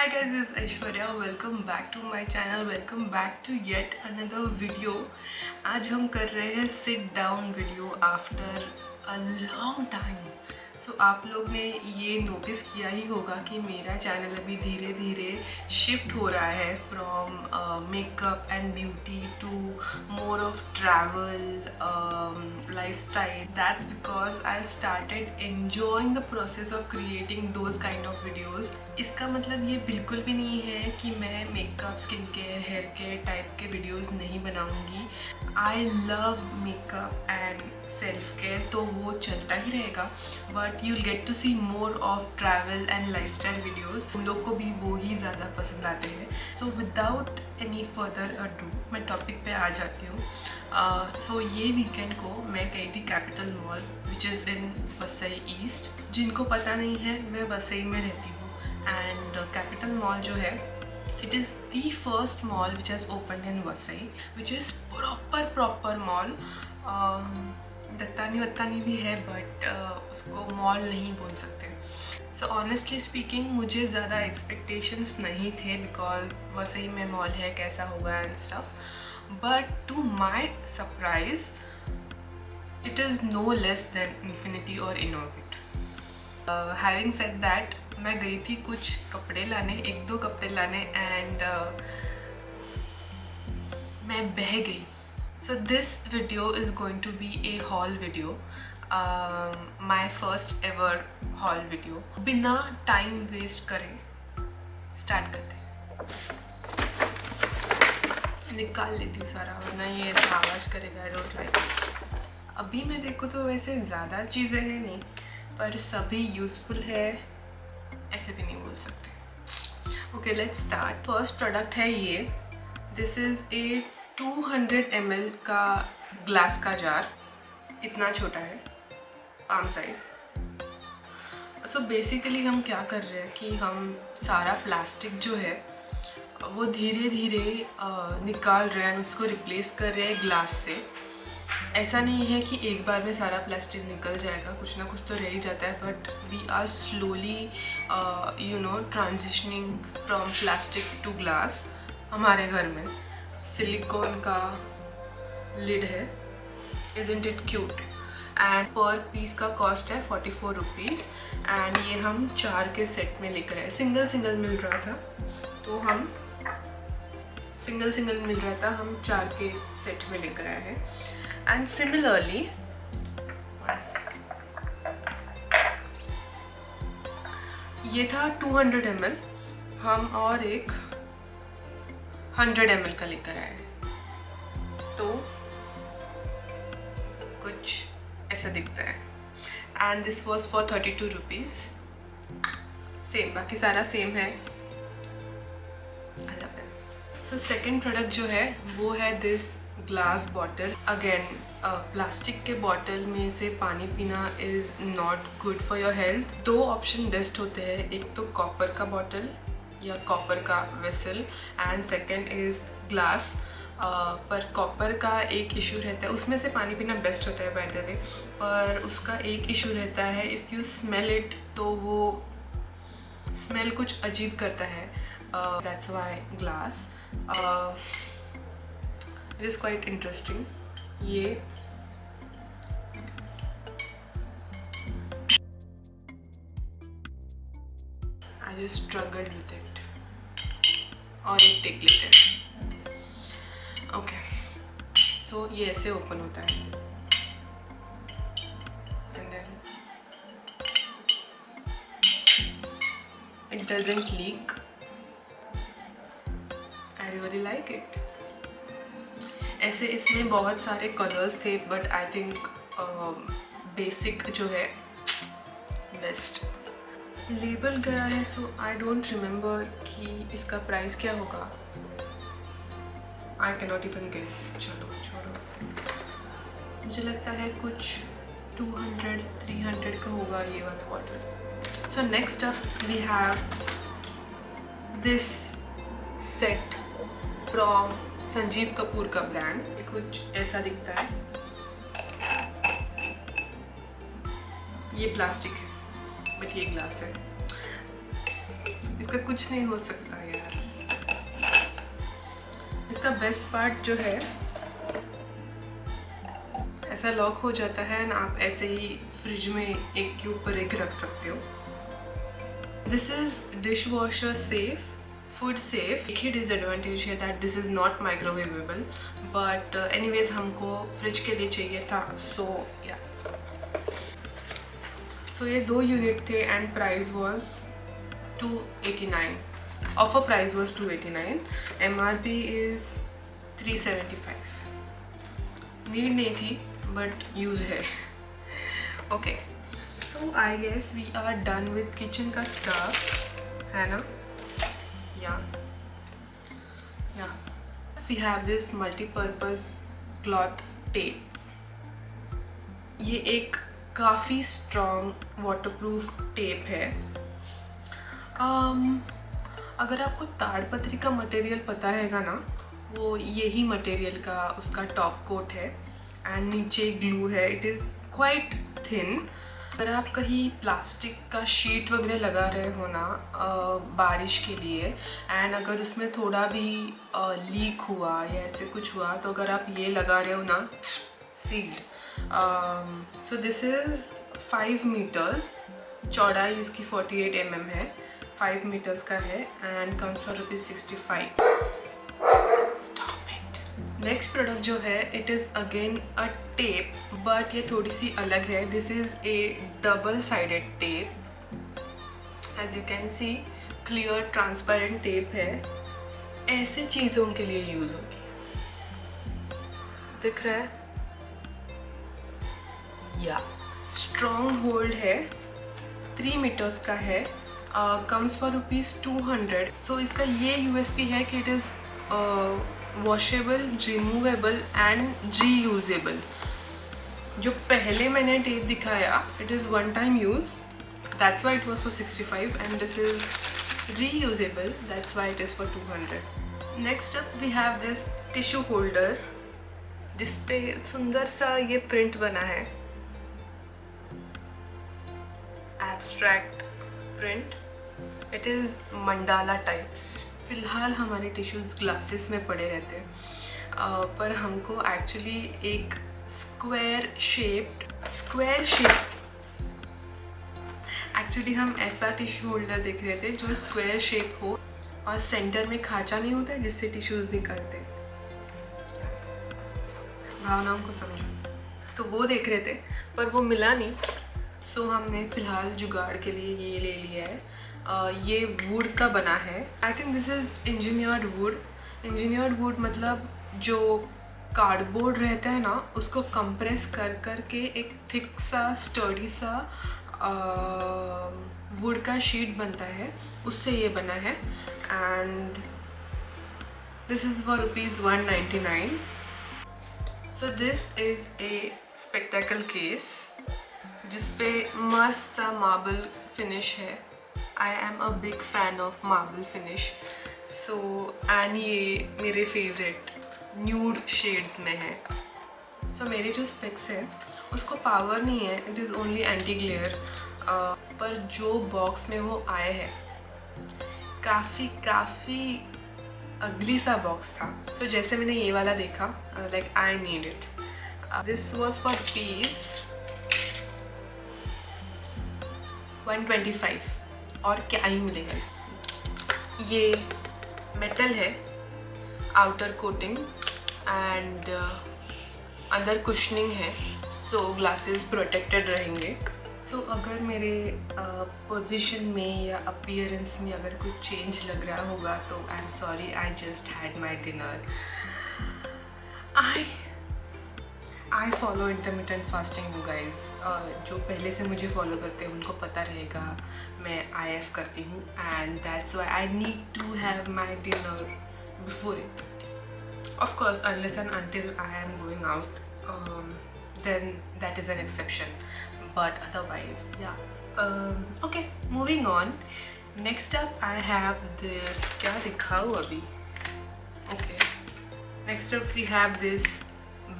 Hi guys, this is Aishwarya. Welcome back to my channel. Welcome back to yet another video. आज हम कर रहे हैं sit down video after a long time. So आप लोग ने ये नोटिस किया ही होगा कि मेरा चैनल अभी धीरे धीरे शिफ्ट हो रहा है from makeup and beauty to more of travel lifestyle. That's because I started enjoying the process of creating those kind of videos. इसका मतलब ये बिल्कुल भी नहीं है कि मैं makeup, skin care, hair care type के वीडियोस नहीं बनाऊंगी. I love makeup and self care, तो वो चलता ही रहेगा, but you'll get to see more of travel and lifestyle videos. हम लोग को भी वो ही ज़्यादा पसंद आते हैं. So without any further ado मैं टॉपिक पे आ जाती हूँ. सो ये वीकेंड को मैं गई थी capital mall which is in Vasai east. जिनको पता नहीं है, मैं वसई में रहती हूँ एंड कैपिटल मॉल जो है, it is the first mall which has opened in Vasai, which is proper mall. Dattani वत्तानी भी है बट उसको मॉल नहीं बोल सकते. सो ऑनेस्टली स्पीकिंग मुझे ज़्यादा एक्सपेक्टेशंस नहीं थे बिकॉज वसई में मॉल है, कैसा होगा and stuff. But to my surprise it is no less than infinity or Innorbit. Having said that, मैं गई थी कुछ कपड़े लाने, एक दो कपड़े लाने एंड मैं बह गई. So this video is going to be a haul video, my first ever haul video. बिना टाइम वेस्ट करे स्टार्ट करते. निकाल लेती हूँ सारा, वरना ये ऐसा आवाज़ करेगा. I don't like. अभी मैं देखो तो वैसे ज़्यादा चीज़ें हैं नहीं, पर सभी यूज़फुल है, ऐसे भी नहीं बोल सकते. Okay, let's start. First product है ये. दिस इज़ ए 200 ml का ग्लास का जार. इतना छोटा है, पाम साइज. सो बेसिकली हम क्या कर रहे हैं कि हम सारा प्लास्टिक जो है वो धीरे धीरे निकाल रहे हैं, उसको रिप्लेस कर रहे हैं ग्लास से. ऐसा नहीं है कि एक बार में सारा प्लास्टिक निकल जाएगा, कुछ ना कुछ तो रह ही जाता है. But we are slowly transitioning from plastic to glass. हमारे घर में सिलिकॉन का लिड है. Isn't it cute? And per piece का कॉस्ट है 44 रुपीज़. एंड ये हम 4 के सेट में लेकर आए. सिंगल मिल रहा था, तो हम सिंगल मिल रहा था, हम 4 के सेट में लेकर आए हैं. And similarly, ये था 200 ml, हम और एक 100 ml का लेकर आए. तो कुछ ऐसा दिखता है. And this was for 32 rupees. Same, बाकी सारा सेम है. I love them. So second product जो है वो है this glass bottle. Again plastic के बॉटल में से पानी पीना is not good for your health. 2 option best होते हैं, एक तो कॉपर का बॉटल या कॉपर का vessel and second is glass. पर कॉपर का एक इशू रहता है, उसमें से पानी पीना बेस्ट होता है बाय द वे, पर उसका एक इशू रहता है, इफ़ यू स्मेल इट तो वो स्मेल कुछ अजीब करता है. That's why glass. It is quite interesting. ये I just struggled with it. और एक टेक लेते हैं. ओके, सो ये ऐसे ओपन होता है and then it doesn't leak. I really like it. ऐसे इसमें बहुत सारे कलर्स थे, बट आई थिंक बेसिक जो है बेस्ट. लेबल गया है, सो आई डोंट रिमेंबर कि इसका प्राइस क्या होगा. I can not even guess. चलो छोड़ो, मुझे लगता है कुछ 200-300 का होगा ये वाला bottle. So next up we have this set from Sanjeev Kapoor का ब्रांड. कुछ ऐसा दिखता है. ये प्लास्टिक है बट ये ग्लास है. इसका कुछ नहीं हो सकता यार। इसका बेस्ट पार्ट जो है, ऐसा लॉक हो जाता है ना, आप ऐसे ही फ्रिज में एक के ऊपर एक रख सकते हो। This is dish washer safe, food safe. एक ही डिसएडवांटेज है that this is not microwavable, but anyways हमको फ्रिज के लिए चाहिए था, सो या। सो ये 2 यूनिट थे and price was 289। Offer price was 289, MRP is 375। Need नहीं थी बट यूज़ है। Okay, so I guess we are done with kitchen का स्टफ, है ना? या we have this multipurpose cloth tape. ये एक काफ़ी स्ट्रॉन्ग वाटरप्रूफ टेप है। अगर आपको ताड़पत्री का मटेरियल पता हैगा ना, वो यही मटेरियल का उसका टॉप कोट है एंड नीचे ग्लू है। It is quite thin. अगर आप कहीं प्लास्टिक का शीट वगैरह लगा रहे हो ना बारिश के लिए, एंड अगर उसमें थोड़ा भी लीक हुआ या ऐसे कुछ हुआ, तो अगर आप ये लगा रहे हो ना, sealed. So this is 5 meters, चौड़ाई इसकी 48 mm है, 5 मीटर्स का है and comes for ₹65। Stop it. Next product जो है, it is again a tape, but ये थोड़ी सी अलग है। This is a double sided tape. As you can see, clear transparent tape है। ऐसे चीज़ों के लिए यूज़ होती है। दिख रहा है? या स्ट्रॉन्ग होल्ड है, 3 मीटर्स का है, कम्स फॉर ₹200। सो इसका ये USP है कि it is washable, removable and reusable. जो पहले मैंने टेप दिखाया, it is one time use, that's why it was for 65, and this is reusable, that's why it is for 200। Next up we have this tissue holder, जिसपे सुंदर सा ये print बना है, abstract print. It is mandala types. फ़िलहाल हमारे tissues glasses में पड़े रहते हैं, पर हमको एक्चुअली एक स्क्वायर शेप एक्चुअली हम ऐसा टिश्यू होल्डर देख रहे थे जो स्क्वायर शेप हो और सेंटर में खांचा नहीं होता जिससे टिश्यूज़ निकलते। भावनाओं को समझो। तो वो देख रहे थे पर वो मिला नहीं, सो हमने फ़िलहाल जुगाड़ के लिए ये ले लिया है। ये वुड का बना है। I think this is engineered wood. Engineered wood मतलब जो कार्डबोर्ड रहता है ना, उसको कंप्रेस कर के एक थिक सा स्टर्डी सा वुड का शीट बनता है, उससे ये बना है। And this is for ₹199। So this is A spectacle case जिसपे मस्त सा मार्बल फिनिश है। I am a big fan of marble finish. So and ये मेरे फेवरेट न्यूड शेड्स में है। सो मेरे जो स्पेक्स है उसको पावर नहीं है, it is only anti glare. पर जो बॉक्स में वो आए हैं, काफ़ी अगली सा बॉक्स था। सो जैसे मैंने ये वाला देखा, like I need it. This was for piece 125। और क्या ही मिलेगा इसमें। ये मेटल है, आउटर कोटिंग एंड अंदर कुशनिंग है, सो ग्लासेस प्रोटेक्टेड रहेंगे। सो अगर मेरे पोजीशन में या अपीयरेंस में अगर कुछ चेंज लग रहा होगा तो I am sorry, I just had my dinner. I follow intermittent fasting, you guys. जो पहले से मुझे फॉलो करते हैं उनको पता रहेगा मैं IF करती हूँ, and that's why I need to have my dinner before 8:30। Of course unless and until I am going out, then that is an exception, but otherwise yeah. Okay, moving on. Next up I have this, क्या दिखाऊँ अभी? Okay, next up we have this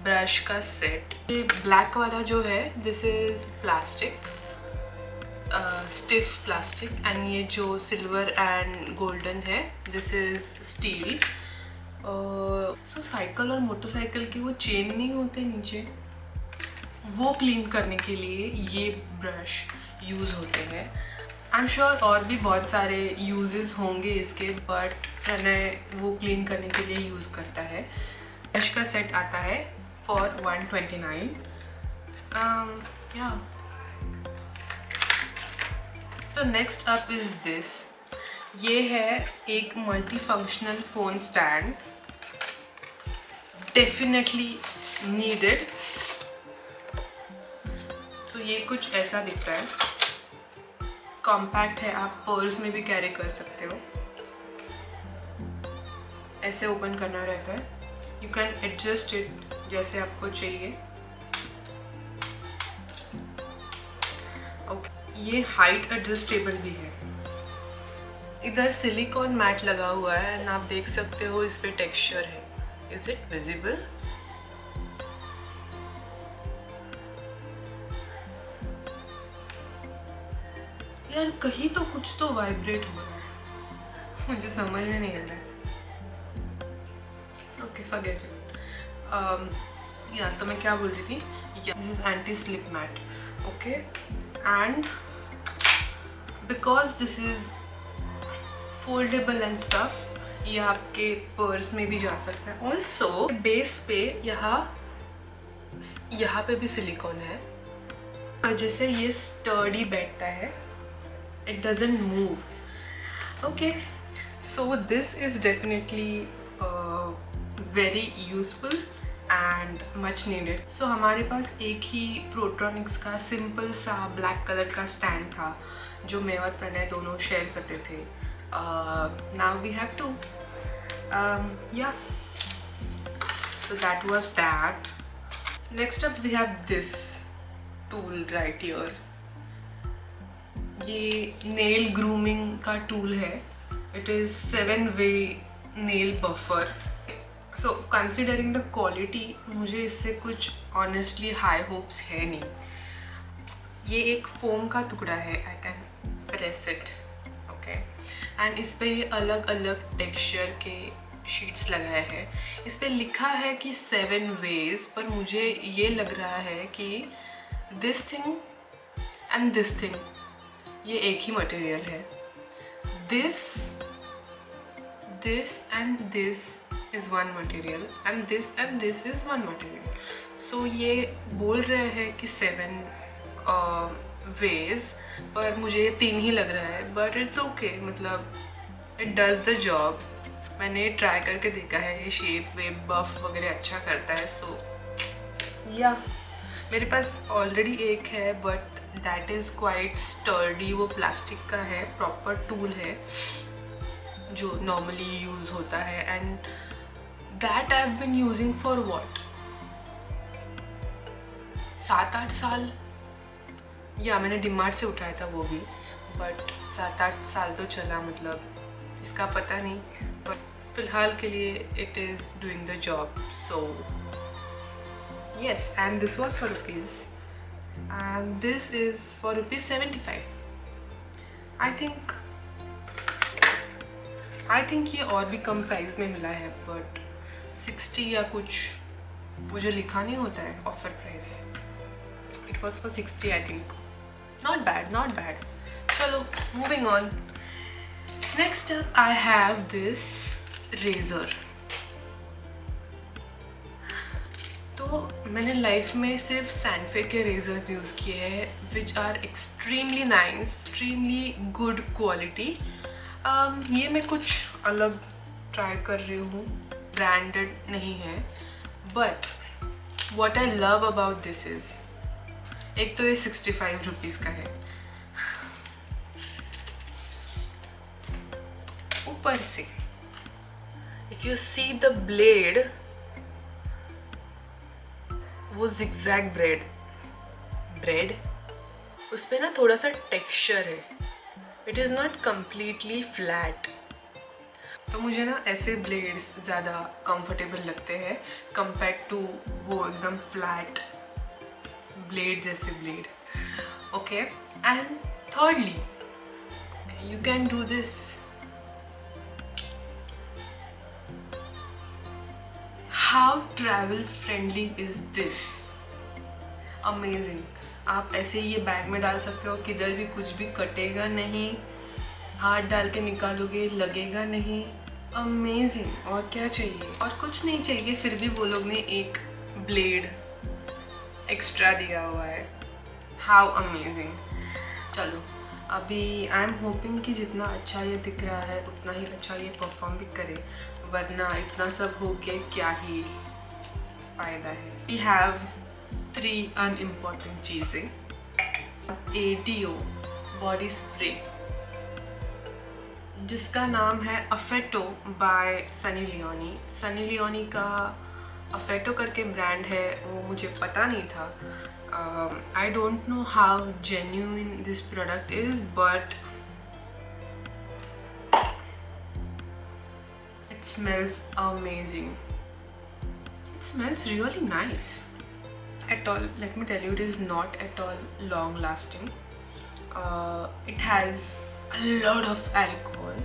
brush का set. ये black वाला जो है, this is plastic. Stiff plastic and ये जो सिल्वर एंड गोल्डन है this is steel. So cycle और मोटरसाइकिल के वो चेन नहीं होते नीचे, वो क्लीन करने के लिए ये ब्रश यूज़ होते हैं। आई एम श्योर और भी बहुत सारे यूजेस होंगे इसके, बट प्रणय वो क्लीन करने के लिए यूज़ करता है। ब्रश का सेट आता है फॉर 129। या तो नेक्स्ट अप इज दिस। ये है एक multi functional phone stand, definitely needed. So ये कुछ ऐसा दिखता है, कॉम्पैक्ट है, आप पर्स में भी कैरी कर सकते हो। ऐसे ओपन करना रहता है, यू कैन एडजस्ट इट जैसे आपको चाहिए। ओके, ये हाइट एडजस्टेबल भी है। इधर सिलिकॉन मैट लगा हुआ है एंड आप देख सकते हो इस पे टेक्सचर है। Is it visible? यार कहीं तो कुछ तो वाइब्रेट हो रहा है, मुझे समझ में नहीं आ रहा है। Okay forget it. या तो मैं क्या बोल रही थी, this is anti slip mat. Okay, and because this is foldable and stuff, ये आपके पर्स में भी जा सकता है। ऑल्सो बेस पे यहाँ पे भी सिलिकॉन है, जैसे ये स्टर्डी बैठता है, it doesn't move. Okay, so this is definitely very useful and much needed. So हमारे पास एक ही प्रोट्रॉनिक्स का सिंपल सा ब्लैक कलर का स्टैंड था जो मैं और प्रणय दोनों शेयर करते थे। Now we have two. Yeah, so that was that. Next up we have this tool right here. ये नेल ग्रूमिंग का टूल है। इट इज़ 7-वे nail buffer. So considering the quality, मुझे इससे कुछ ऑनेस्टली हाई होप्स है नहीं। ये एक फोम का टुकड़ा है, I can press it. Okay, and इस पे ये अलग अलग टेक्सचर के शीट्स लगाए हैं। इस पे लिखा है कि 7 वेज, पर मुझे ये लग रहा है कि this thing and this thing ये एक ही मटेरियल है। This and this is one material and this is one material. So ये बोल रहे हैं कि 7 वेज, पर मुझे 3 ही लग रहा है, बट इट्स ओके, मतलब इट डज़ द जॉब। मैंने ट्राई करके देखा है, ये शेप वेब बफ वगैरह अच्छा करता है। सो या मेरे पास ऑलरेडी एक है, but that is quite sturdy. वो प्लास्टिक का है, प्रॉपर टूल है जो नॉर्मली यूज़ होता है, and that I have been using for what 7-8 साल। या मैंने डीमार्ट से उठाया था वो भी, बट 7-8 साल तो चला, मतलब इसका पता नहीं, बट फिलहाल के लिए it is doing the job. So yes, and this was for rupees, and this is for rupees 75. I think ये और भी कम प्राइस में मिला है, बट 60 या कुछ मुझे लिखा नहीं होता है offer price. It was for 60 I think. Not bad. चलो moving on. Next up I have this razor. तो मैंने लाइफ में सिर्फ सैंडफे के रेजर्स यूज़ किए हैं, which are extremely nice, extremely good quality. ये मैं कुछ अलग ट्राई कर रही हूँ, ब्रांडेड नहीं है, but what I love about this is, एक तो ये 65 रुपीज़ का है, ऊपर से if you see the blade, वो जिगजैग ब्रेड उस पर ना थोड़ा सा टेक्सचर है, it is not completely flat. तो मुझे ना ऐसे ब्लेड्स ज़्यादा कंफर्टेबल लगते हैं कंपेयर टू वो एकदम फ्लैट ब्लेड जैसे blade. Okay, and Thirdly, you can do this. How travel friendly is this? Amazing. आप ऐसे ये बैग में डाल सकते हो, किधर भी कुछ भी कटेगा नहीं, हाथ डाल के निकालोगे लगेगा नहीं. अमेजिंग. और क्या चाहिए? और कुछ नहीं चाहिए, फिर भी वो लोग ने एक ब्लेड एक्स्ट्रा दिया हुआ है. How amazing. चलो अभी आई एम होपिंग कि जितना अच्छा ये दिख रहा है उतना ही अच्छा ये परफॉर्म भी करे, वरना इतना सब हो के क्या ही फ़ायदा है. वी हैव 3 अनइम्पॉर्टेंट चीज़ें. ADO बॉडी स्प्रे जिसका नाम है अफेटो बाय सनी लियोनी. सनी लियोनी का अफेटो करके ब्रांड है, वो मुझे पता नहीं था. I don't know how genuine this product is, but it smells amazing. It smells really nice. At all, let me tell you, it is not at all long lasting. It has a lot of alcohol.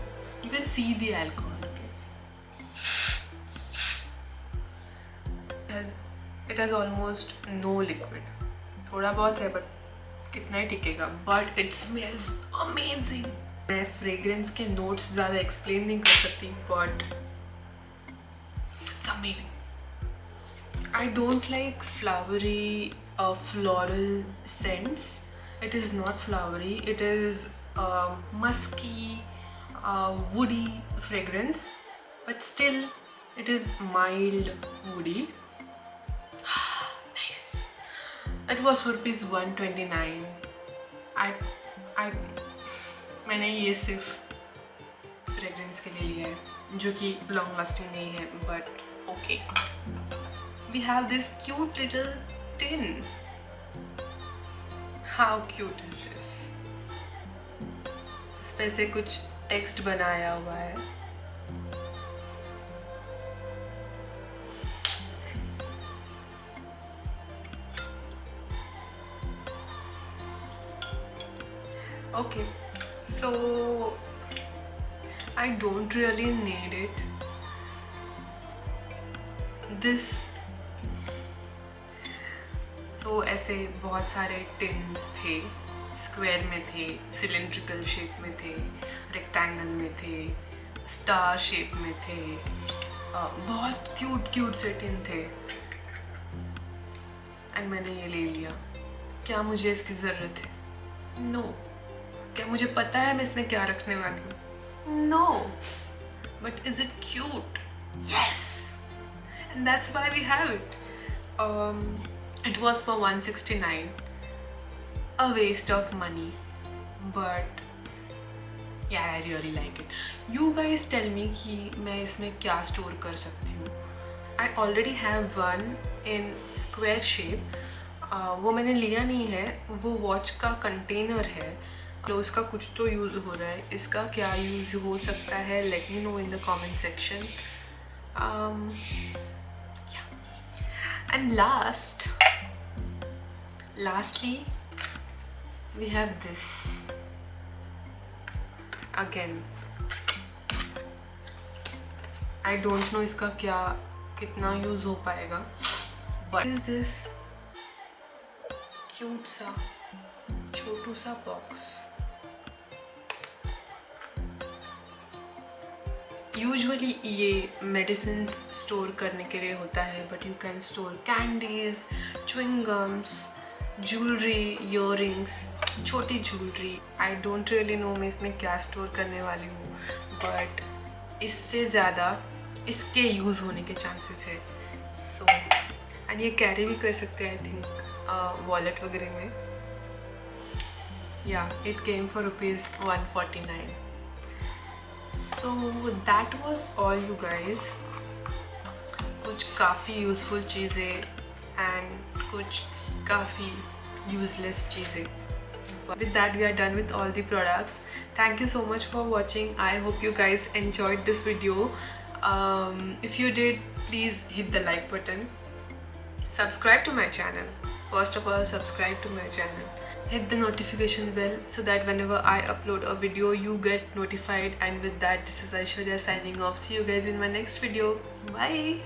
You can see the alcohol. It has almost no liquid. थोड़ा बहुत है but कितना ही टिकेगा. But it smells amazing. मैं fragrance के notes ज़्यादा explain नहीं कर सकती, but it's amazing. I don't like flowery floral scents. It is not flowery. It is musky, woody fragrance, but still it is mild woody. Nice. It was for rupees 129. मैंने ये सिर्फ fragrance के लिए लिया है, जो कि लॉन्ग लास्टिंग नहीं है, but okay. We have this cute little tin. How cute is this? इस पे से कुछ टेक्स्ट बनाया हुआ है. Okay, so I don't really need it. This सो ऐसे बहुत सारे टिन्स थे, स्क्वायर में थे, सिलेंड्रिकल शेप में थे, रेक्टेंगल में थे, स्टार शेप में थे. बहुत क्यूट से टिन थे. एंड मैंने ये ले लिया. क्या मुझे इसकी ज़रूरत है? नो. क्या मुझे पता है मैं इसमें क्या रखने वाली हूँ? No. But is it cute? Yes. And that's why we have it. It was for 169. A waste of money, but yeah, I really like it. You guys tell me कि मैं इसमें क्या स्टोर कर सकती हूँ. I already have one in square shape. वो मैंने लिया नहीं है, वो वॉच का कंटेनर है. तो उसका कुछ तो यूज़ हो रहा है. इसका क्या यूज़ हो सकता है? Let me know in the comment section. Yeah. And lastly we have this again. I don't know इसका क्या कितना यूज़ हो पाएगा, but is this क्यूट सा छोटू सा बॉक्स. यूजुअली ये मेडिसिन स्टोर करने के लिए होता है, but you can store candies, chewing gums, jewellery, earrings, छोटी jewellery. I don't really know मैं इसमें क्या स्टोर करने वाली हूँ, बट इससे ज़्यादा इसके यूज़ होने के चांसेस है. सो एंड ये कैरी भी कर सकते हैं, आई थिंक वॉलेट वगैरह में. या it came for rupees 149. So that was all you guys. कुछ काफ़ी यूज़फुल चीज़ें एंड कुछ काफ़ी useless चीज़ें. With that we are done with all the products. Thank you so much for watching. I hope you guys enjoyed this video. If you did, please hit the like button. Subscribe to my channel. First of all, subscribe to my channel. hit the notification bell so that whenever I upload a video you get notified. And with that, this is Aishwarya signing off. See you guys in my next video. Bye.